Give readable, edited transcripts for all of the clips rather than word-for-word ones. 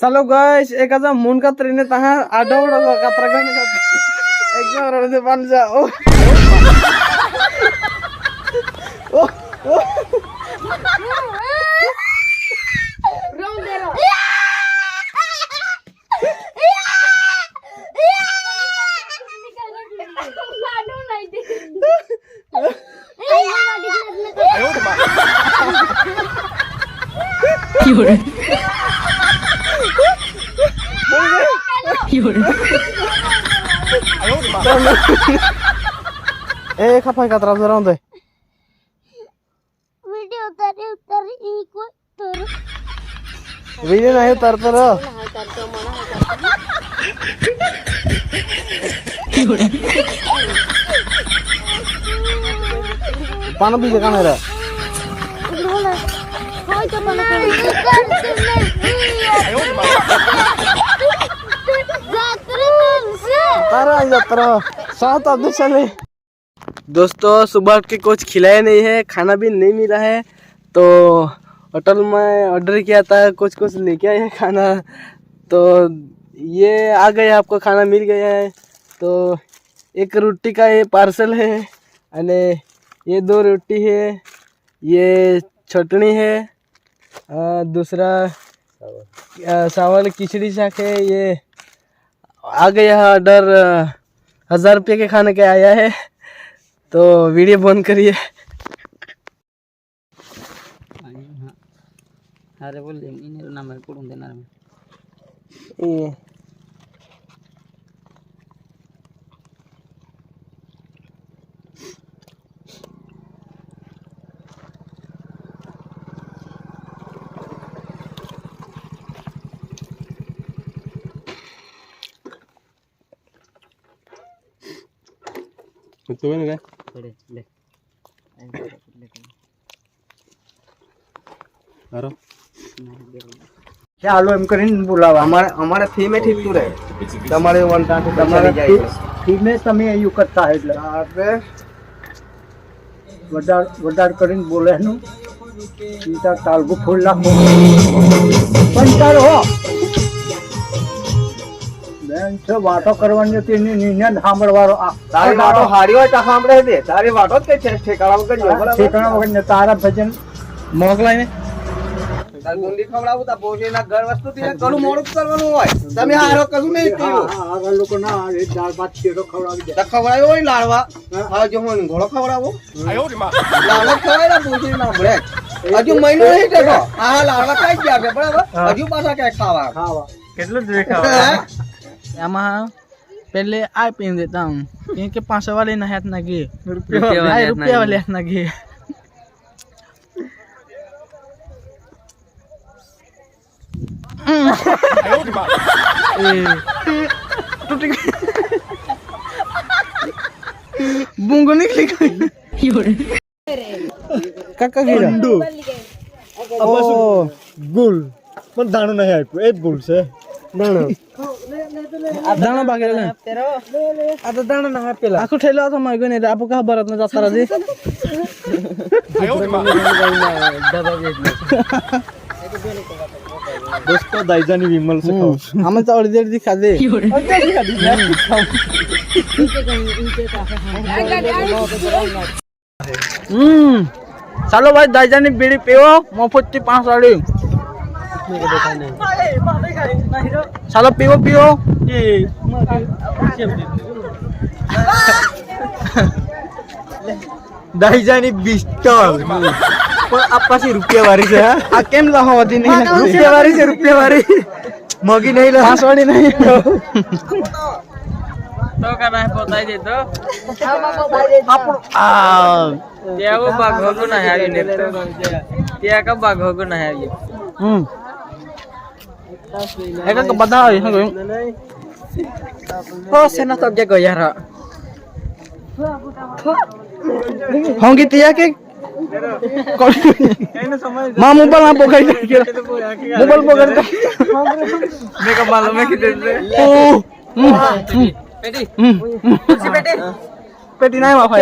चलो गाइस एक आजा मून का ट्रेन तहा आडो बड़ा कातरा गने का एकदम रन से बन जा ओ ओ रोंग दे रो लाडू नहीं दे ए खपाई कातरा जरा दे वीडियो उतारी इको तर वीडियो नहीं उतार तर पाना भी जगह मेरा होय तो पाना तारा यात्रा साथ अब चले दोस्तों सुबह के कुछ खिलाया नहीं है खाना भी नहीं मिला है तो होटल में ऑर्डर किया था कुछ कुछ लेके आए हैं खाना तो ये आ गए आपको खाना मिल गया है तो एक रोटी का ये पार्सल है अने ये 2 रोटी है ये चटनी है दूसरा चावल खिचड़ी शाक है ये आ गया है ऑर्डर 1000 रुपये के खाने के आया है तो वीडियो बंद करिए अरे बोल इन नाम है कुडून देणार मी ये तो बन गया थोड़े ले अरे ચાલો એમ કરીને બોલાવા અમારે ફી में ठीक तू रहे તમારે વંટા તમારે ટીમે તમે એવું કરતા એટલે આપણે વધાર કરીને બોલેનું સીતા તાલગુ ફૂલ લાખો પણ હો બેન છે વાતો કરવાની હતી નિર્ણય સાંભળવાનો તારી વાતો હારી હોય તો સાંભળે દે તારી વાતો જ કઈ ઠેકાણા વગર જો બરાબર ઠેકાણા વગર તારા ભજન મોકલાઈને તાર ગુંડી ખવડાવું તા પોષીના ઘર વસ્તુ થી કરું મોડું કરવાનું હોય તમે હારો કશું નહીં કર્યું આગળ લોકો ના દાળ ભાત શેરો ખવડાવી દે તો ખવડાવ્યો હોય લાડવા હા જો હું ઘોડો ખવડાવો લાડવા ખવડાવ્યા પોષી ના મળે હજુ મહિનો નહીં થયો હા લાડવા ખાઈ ગયા છે બરાબર હજુ પાછા ક્યાંક ખાવા કેટલું જોઈએ ખાવા આમાં पहले आ पहन देता हूँ क्योंकि 500 वाले ना हाथ ना गे रुपया वाले हाथ ना गे बुंगो निकली काका गिरा ओ गुल पण दाणो नाही ऐकू एक गुल से दाणो दाणो बाकी ले आता दाणो ना पेला आखो ठेला था मागो ने आपको कहा भारत में जाता रही दोस्तों दाईजानी विमल से खाओ हमें तो और देर दिखा दे चलो भाई दाईजानी बीड़ी पियो मुफ्त 5 वाली चलो पियो पियो दाईजानी 20 पण आपाशी रुपयावारी से आ केम ला होती नहीं रुपयावारी मगी नहीं ला 5 वाली नहीं तो का नाही पोताय देतो त्या वो बाग होगो नाही आवी ने त्या का बाग होगो नाही आवी एक का बता है हो सेना तो जे गया रा होंगी तिया के मां मोबाइल ना पकड़ के मोबाइल पकड़ के मेरे को मालूम है कि दे पेटी पेटी पेटी नहीं माफा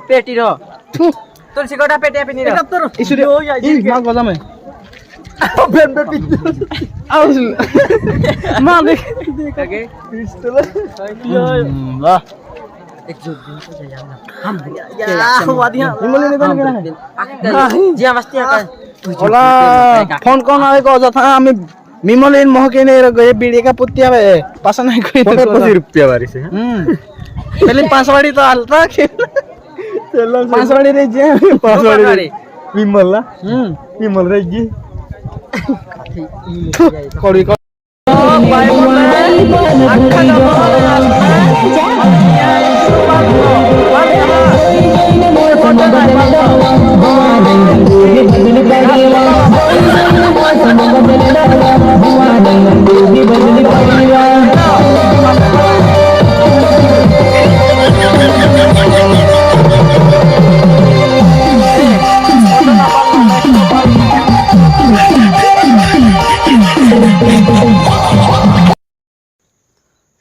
पेटी रो तुलसी कोटा पेटी पे नहीं रो इसुरे मां गजा में Aus. Mau deh. Oke. Wah. Dia pasti akan. Olah, phone kau naik kau jatah kami Mimolin mau kene gaya bidi ka putia be pasan naik kau itu. रुपया बारी से Pele 5 wadi to alta ke. 5 wadi re je 5 wadi. विमल ला विमल रे जी Kori ko. Bye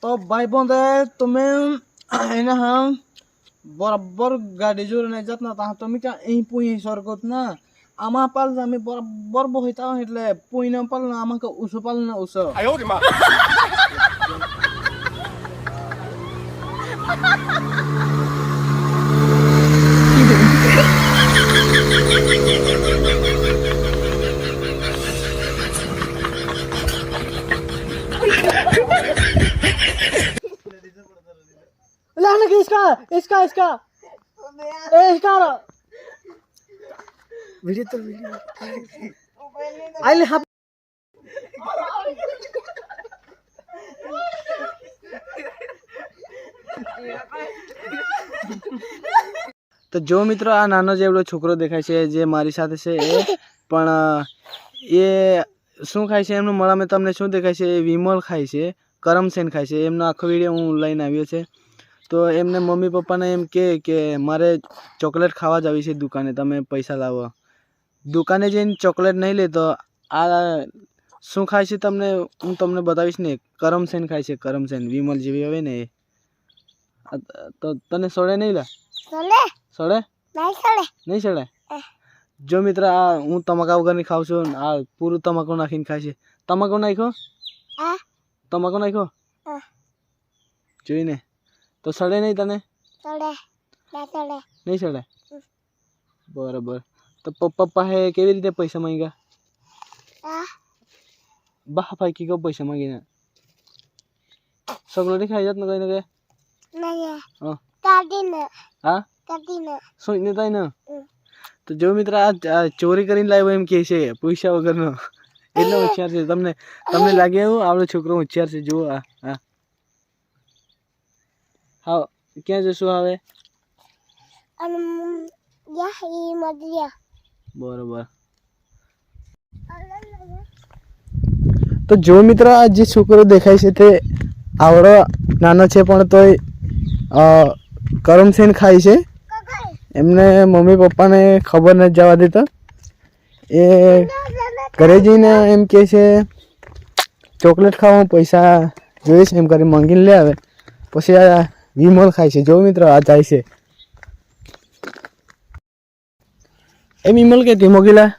तो भाई बंदे तुम्हें इन्हें हम बराबर गाड़ी जोर नहीं जात ना ता तुम्हें क्या यहीं पुई सरगत ना आमा पाल जामी बराबर बहिता हिटले पुई न पाल ना आमा का उसो पाल ना उसो लाने की इसका इसका इसका इसका वीडियो तो वीडियो आई ले तो जो मित्रों आ नानो जेवड़ो छोकरो देखाय छे जे मारी साथे छे पण ए શું ખાય છે એમનું મળામાં તમને શું દેખાય છે વિમલ ખાય છે કરમસેન ખાય છે એમનો આખો વિડિયો હું લઈને આવ્યો છે તો એમને મમ્મી પપ્પાને એમ કે મારે ચોકલેટ ખાવા જ આવી છે દુકાને તમે પૈસા લાવો દુકાને જઈને ચોકલેટ નહીં લેતો આ શું ખાય છે તમને હું તમને બતાવીશ ને કરમસેન ખાય છે કરમસેન વિમલ જેવી આવે ને તો તને સોડે નહીં લા સોડે નહીં સોડે જો મિત્ર આ હું તમાકુ વગરની ખાઉં છું આ પૂરું તમાકુ નાખીને ખાય છે તમાકુ નાખો તમાકુ નાખો જોઈને તો સડે નહીં તને નહીં સડે બરાબર તો પપ્પા હે કેવી રીતે પૈસા માંગ્યા બા પાકી કો પૈસા માંગીને ચોકલેટ ખાઈ જાત ને કઈ ને હા સોઈને થાય ને તો જો મિત્ર આ ચોરી કરીને લાવ્યો એમ કહે છે પૈસા વગરનો એટલો હોશિયાર છે તમને લાગે એવું આપણો છોકરો હોશિયાર છે જુઓ આ હા હા ક્યાં જશું હવે બરોબર તો જો મિત્ર આ જે છોકરો દેખાય છે તે આવડો નાનો છે પણ તોય કરમસેન ખાય છે એમને મમ્મી પપ્પાને ખબર નથી જવા દેતા એ ઘરે જઈને એમ કહે છે ચોકલેટ ખાવા પૈસા જોઈશ એમ કરી માંગીને લે આવે પછી આ વિમલ ખાય છે જો મિત્ર આ જાય છે એ વિમલ કે તી મોગીલા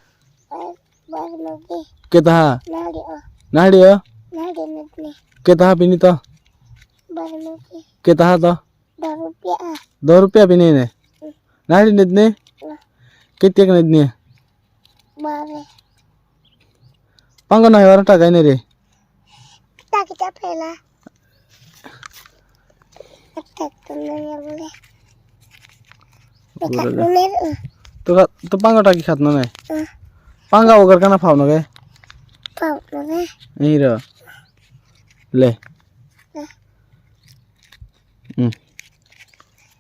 કે તા નાડીઓ કે તા પીની તો કે તા તો 2 રૂપિયા પીની ને નાડી ને ને કેટલી કને ને પાંગો ના વાર ટાકા ને રે ટાકી પેલા તો પાંગો ટાકી ખાત ને પાંગા વગર કના ફાવ ન કે અહીં ર લે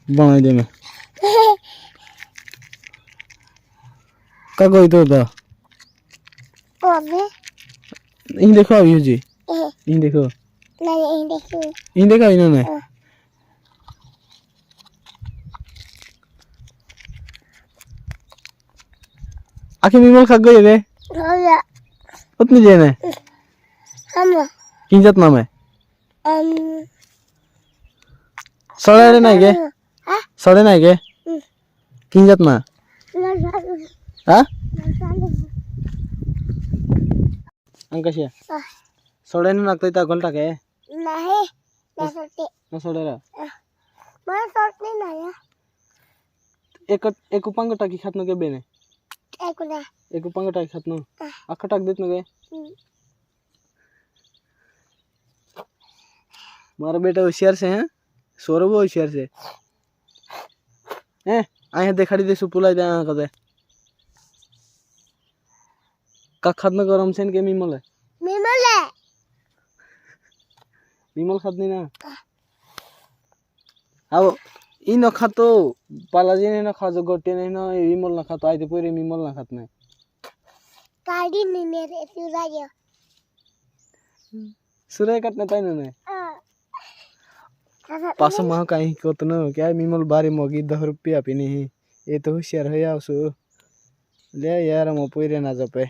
બનાવી દે મેં કા ગઈ તો અહીં દેખો આવ્યું જી અહીં દેખો અહીં દેખો ઇन्होंने आखिर विमल खा गई रे उतनी जेने किन जात नाम है सड़े नहीं के सड़े नहीं के किन जात ना हाँ अंकशिया सोडे न नाकता इता गोल टाके नहीं ना सोते न सोडे रा मैं सोते नहीं एक उपांग टाकी खात न के बेने एक उपांग टाकी खात न अक्का टाक देत न के मारा बेटा होशियार से हैं सौरभ होशियार से हैं आए देखाड़ी दे सुपुला दे कदे का खात न गरम सेन के मिमल है मिमल खात नहीं ना अब इ न खातो पालाजी ने न खा जो गोटे ने न विमल न खातो आइते पूरे मिमल न खात नहीं गाड़ी नहीं मेरे सूरज सुरे कटने ताई न पास माह कहीं को तो न क्या मिमल बारे मगी 10 रुपया भी नहीं ये तो होशियार है यार सो ले यार मो पूरे ना जपे